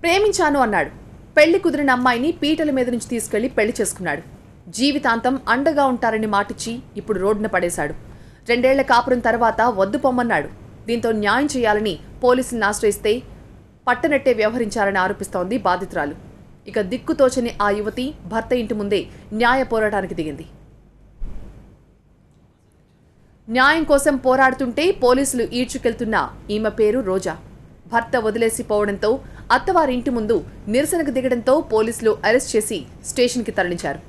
ప్రేమించాను అన్నాడు. పెళ్లి కుదిరిన అమ్మాయిని పీటల మీద నుంచి తీసుకెళ్లి పెళ్లి చేసుకున్నాడు. జీవితాంతం అండగా ఉంటారని మాటిచ్చి ఇప్పుడు రోడ్డున పడేశాడు. 2 ఏళ్ల కాపురం తర్వాత వద్దు పొమ్మన్నాడు. దీంతో న్యాయం చేయాలని పోలీసులను ఆశ్రయిస్తే పట్టనట్టే వ్యవహరించారని ఆరోపిస్తోంది బాధితురాలు. ఇక దిక్కుతోచని ఆ యువతి భర్త ఇంటి ముందే న్యాయ పోరాటానికి దిగింది. న్యాయం కోసం పోరాడుతుంటే పోలీసులు ఈడ్చుకెళ్తున్న ఈమె పేరు రోజా. భర్త వదిలేసి పోవడంతో అత్తవారి ఇంటి ముందు నిరసనకు దిగడంతో పోలీసులు అరెస్ట్ చేసి స్టేషన్కి తరలించారు.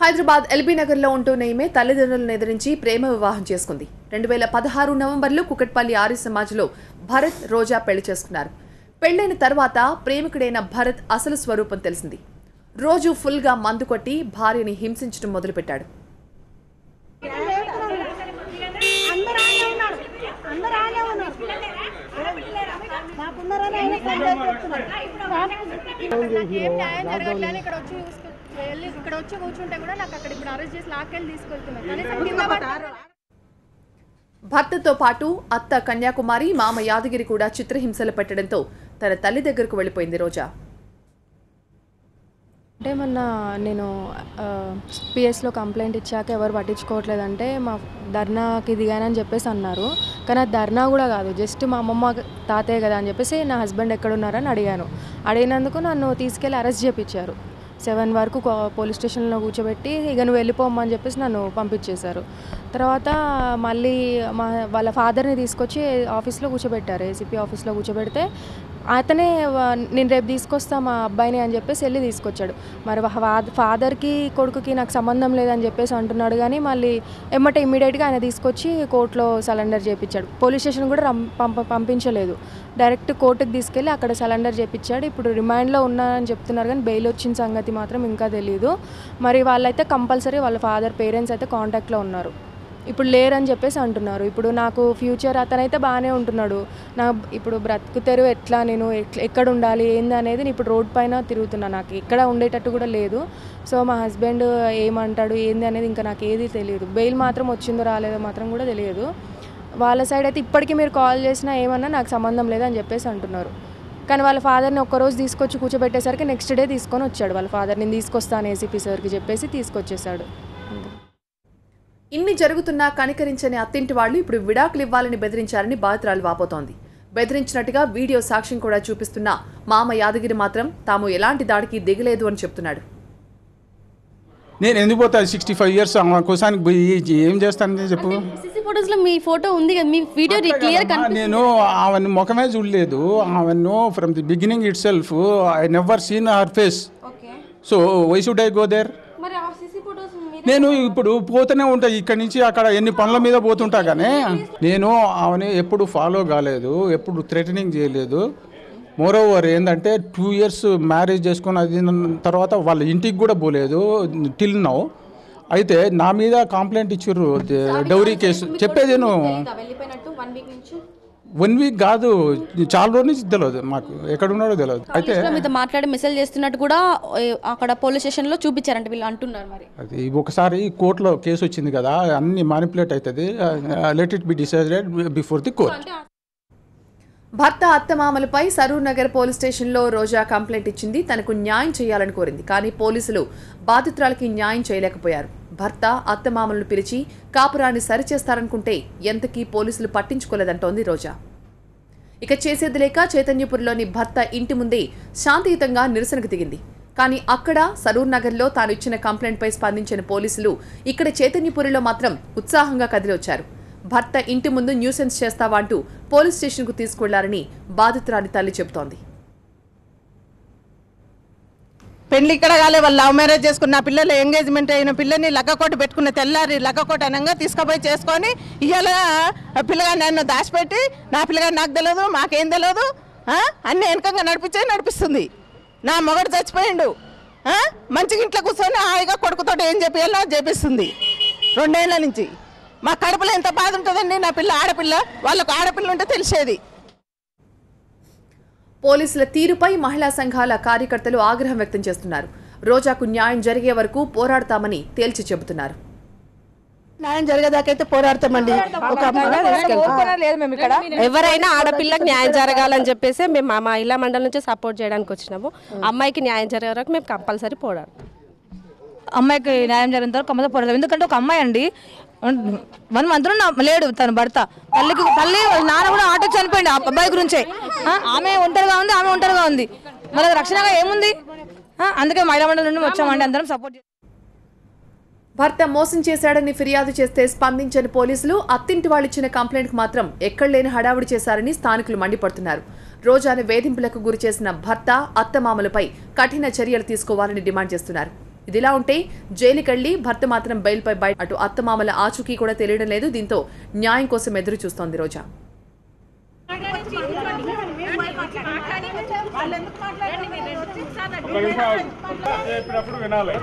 హైదరాబాద్ ఎల్బీ నగర్లో ఉంటున్న ఈమె తల్లిదండ్రులను ఎదిరించి ప్రేమ వివాహం చేసుకుంది. 2016 నవంబర్లో కుకట్పల్లి ఆర్య సమాజ్లో భరత్, రోజా పెళ్లి చేసుకున్నారు. పెళ్లైన తర్వాత ప్రేమికుడైన భరత్ అసలు స్వరూపం తెలిసింది. రోజు ఫుల్గా మందు కొట్టి భార్యని హింసించడం మొదలుపెట్టాడు. ఇక్కడ వచ్చి కూర్చుంటే కూడా నాకు అక్కడ ఇప్పుడు అరెస్ట్ చేసి లాక్కెళ్ళి తీసుకెళ్తున్నారు. భర్తతో పాటు అత్త కన్యాకుమారి, మామ యాదగిరి కూడా చిత్రహింసలు పెట్టడంతో తన తల్లి దగ్గరకు వెళ్ళిపోయింది రోజా. అంటే మొన్న నేను పిఎస్లో కంప్లైంట్ ఇచ్చాక ఎవరు పట్టించుకోవట్లేదంటే మా ధర్నాకి దిగానని చెప్పేసి అన్నారు. కానీ అది ధర్నా కూడా కాదు, జస్ట్ మా అమ్మమ్మ తాతయ్య కదా అని చెప్పేసి నా హస్బెండ్ ఎక్కడున్నారని అడిగినందుకు నన్ను తీసుకెళ్ళి అరెస్ట్ చేయించారు. 7 వరకు పోలీస్ స్టేషన్లో కూర్చోబెట్టి ఇక నువ్వు వెళ్ళిపోమని చెప్పేసి నన్ను పంపించేశారు. తర్వాత మళ్ళీ వాళ్ళ ఫాదర్ని తీసుకొచ్చి ఆఫీస్లో కూర్చోబెట్టారు, ఏసీపీ ఆఫీస్లో కూర్చోబెడితే అతనే నేను రేపు తీసుకొస్తా మా అబ్బాయిని అని చెప్పేసి వెళ్ళి తీసుకొచ్చాడు. మరి ఫాదర్కి కొడుకుకి నాకు సంబంధం లేదని చెప్పేసి అంటున్నాడు. కానీ మళ్ళీ ఇమ్మీడియట్గా ఆయన తీసుకొచ్చి కోర్టులో సరెండర్ చేయించాడు. పోలీస్ స్టేషన్ కూడా పంపించలేదు, డైరెక్ట్ కోర్టుకి తీసుకెళ్ళి అక్కడ సరెండర్ చేయించాడు. ఇప్పుడు రిమాండ్లో ఉన్నారని చెప్తున్నారు కానీ బెయిల్ వచ్చిన సంగతి మాత్రం ఇంకా తెలియదు. మరి వాళ్ళైతే కంపల్సరీ వాళ్ళ ఫాదర్ పేరెంట్స్ అయితే కాంటాక్ట్లో ఉన్నారు, ఇప్పుడు లేరని చెప్పేసి అంటున్నారు. ఇప్పుడు నాకు ఫ్యూచర్ అతనైతే బాగానే ఉంటున్నాడు, నా ఇప్పుడు బ్రతుకు తెరువు ఎట్లా, నేను ఎక్కడ ఉండాలి ఏంది అనేది ఇప్పుడు రోడ్ పైన తిరుగుతున్నా, నాకు ఎక్కడ ఉండేటట్టు కూడా లేదు. సో మా హస్బెండ్ ఏమంటాడు ఏంది అనేది ఇంకా నాకు ఏది తెలియదు. బెయిల్ మాత్రం వచ్చిందో రాలేదో మాత్రం కూడా తెలియదు. వాళ్ళ సైడ్ అయితే ఇప్పటికీ మీరు కాల్ చేసినా ఏమన్నా నాకు సంబంధం లేదని చెప్పేసి అంటున్నారు. కానీ వాళ్ళ ఫాదర్ని ఒక్కరోజు తీసుకొచ్చి కూర్చోబెట్టేసరికి నెక్స్ట్ డే తీసుకొని వచ్చాడు. వాళ్ళ ఫాదర్ నేను తీసుకొస్తాను ఏసీపీ సార్కి చెప్పేసి తీసుకొచ్చేసాడు. ఇన్ని జరుగుతున్నా కనికరించని అత్తింటి వాళ్ళు ఇప్పుడు విడాకులు ఇవ్వాలని బెదిరించారని బాధితురాలు వాపోతోంది. బెదిరించినట్టుగా వీడియో సాక్ష్యం కూడా చూపిస్తున్న మామ యాదగిరి మాత్రం తాము ఎలాంటి దాడికి దిగలేదు అని చెప్తున్నాడు. నేను ఎందుకు పోతా 65 years కోసానికి పోయి ఏం చేస్తానని చెప్పు. ఫోటోస్లో మీ ఫోటో ఉంది కదా, మీ వీడియో క్లియర్ కనిపిస్తుంది. నేను ఆమెను ముఖమే చూడలేదు, ఆమెను from the beginning itself I never seen her face. So why should I go there? నేను ఇప్పుడు పోతూనే ఉంటా, ఇక్కడి నుంచి అక్కడ ఎన్ని పనుల మీద పోతుంటా. కానీ నేను ఆమెని ఎప్పుడు ఫాలో కాలేదు, ఎప్పుడు థ్రెటనింగ్ చేయలేదు. మోరోవర్ ఏంటంటే 2 years మ్యారేజ్ చేసుకుని అది తర్వాత వాళ్ళ ఇంటికి కూడా పోలేదు టిల్ నౌ. అయితే నా మీద కంప్లైంట్ ఇచ్చారు డౌరీ కేసు. చెప్పేది నేను 1 week కాదు, చాలా రోజు నుంచి తెలియదు మాకు, ఎక్కడ ఉన్నాడో తెలియదు. అయితే మాట్లాడి మెసేజ్ చేస్తున్నట్టు కూడా అక్కడ పోలీస్ స్టేషన్లో చూపించారంట వీళ్ళు అంటున్నారు. మరి అది ఒకసారి కోర్టులో కేసు వచ్చింది కదా, అన్ని మానిపులేట్ అవుతుంది. Let it be decided before the court. భర్త అత్తమామలపై సరూర్ నగర్ పోలీస్ స్టేషన్లో రోజా కంప్లైంట్ ఇచ్చింది. తనకు న్యాయం చేయాలని కోరింది. కానీ పోలీసులు బాధితురాలకి న్యాయం చేయలేకపోయారు. భర్త అత్తమామలను పిలిచి కాపురాన్ని సరిచేస్తారనుకుంటే ఎంతకీ పోలీసులు పట్టించుకోలేదంటోంది రోజా. ఇక చేసేది లేక చైతన్యపురిలోని భర్త ఇంటి ముందే శాంతియుతంగా నిరసనకు దిగింది. కానీ అక్కడ సరూర్ నగర్లో తాను ఇచ్చిన కంప్లైంట్పై స్పందించిన పోలీసులు ఇక్కడ చైతన్యపురిలో మాత్రం ఉత్సాహంగా కదిలి వచ్చారు. భర్త ఇంటి ముందు న్యూసెన్స్ చేస్తావా అంటూ పోలీస్ స్టేషన్కు తీసుకెళ్లారని బాధితురాలి తల్లి చెబుతోంది. పెళ్లి ఇక్కడ కాలే, వాళ్ళు లవ్ మ్యారేజ్ చేసుకున్న పిల్లలు ఎంగేజ్మెంట్ అయిన పిల్లని లగ్గకోట పెట్టుకున్న తెల్లారి లగ్గకోట అనగా తీసుకుపోయి చేసుకొని ఇవాళ పిల్లగా నన్ను దాచిపెట్టి నా పిల్లగా నాకు తెలియదు, మాకేం తెలియదు, అన్ని వెనకంగా నడిపిస్తుంది. నా మొగడు చచ్చిపోయిండు, మంచిగా ఇంట్లో కూర్చొని హాయిగా కొడుకుతో ఏం చెప్పేయాలో చేపిస్తుంది 2 ఏళ్ల నుంచి. మా కడుపులో ఎంత బాధ ఉంటుందండి. నా పిల్ల ఆడపిల్ల, వాళ్ళకు ఆడపిల్ల ఉంటే తెలిసేది. పోలీసుల తీరుపై మహిళా సంఘాల కార్యకర్తలు ఆగ్రహం వ్యక్తం చేస్తున్నారు. రోజాకు న్యాయం జరిగే వరకు పోరాడతామని తేల్చి చెబుతున్నారు. న్యాయం జరిగేదాకైతే పోరాడతామండి. ఎవరైనా ఆడపిల్లకి న్యాయం జరగాలని చెప్పేసి మేము మా మహిళా మండలి నుంచి సపోర్ట్ చేయడానికి వచ్చినాము. అమ్మాయికి న్యాయం జరిగే వరకు మేము కంపల్సరీ పోరాడతాం. అమ్మాయికి న్యాయం జరిగిన తర్వాత కంపల్సరీ పోరాడతాం. ఎందుకంటే ఒక అమ్మాయి అండి 1 month లేడు తన భర్త, తల్లి నాన్న కూడా ఆటో చనిపోయింది ఆ అబ్బాయి గురించే. ఆమె ఒంటరిగా ఉంది, మనకు రక్షణగా ఏముంది? అందుకే మహిళా మండలి నుండి వచ్చామండి, అందరం సపోర్ట్. భర్త మోసం చేశాడని ఫిర్యాదు చేస్తే స్పందించని పోలీసులు అత్తింటి వాళ్ళిచ్చిన కంప్లైంట్కు మాత్రం ఎక్కడలేని హడావుడి చేశారని స్థానికులు మండిపడుతున్నారు. రోజాను వేధింపులకు గురి చేసిన భర్త, అత్తమామలపై కఠిన చర్యలు తీసుకోవాలని డిమాండ్ చేస్తున్నారు. ఇదిలా ఉంటే జైలుకెళ్లి భర్త మాత్రం బెయిల్పై బయట, అటు అత్తమామల ఆచూకీ కూడా తెలియడం లేదు. దీంతో న్యాయం కోసం ఎదురు చూస్తోంది రోజా. వినాలి.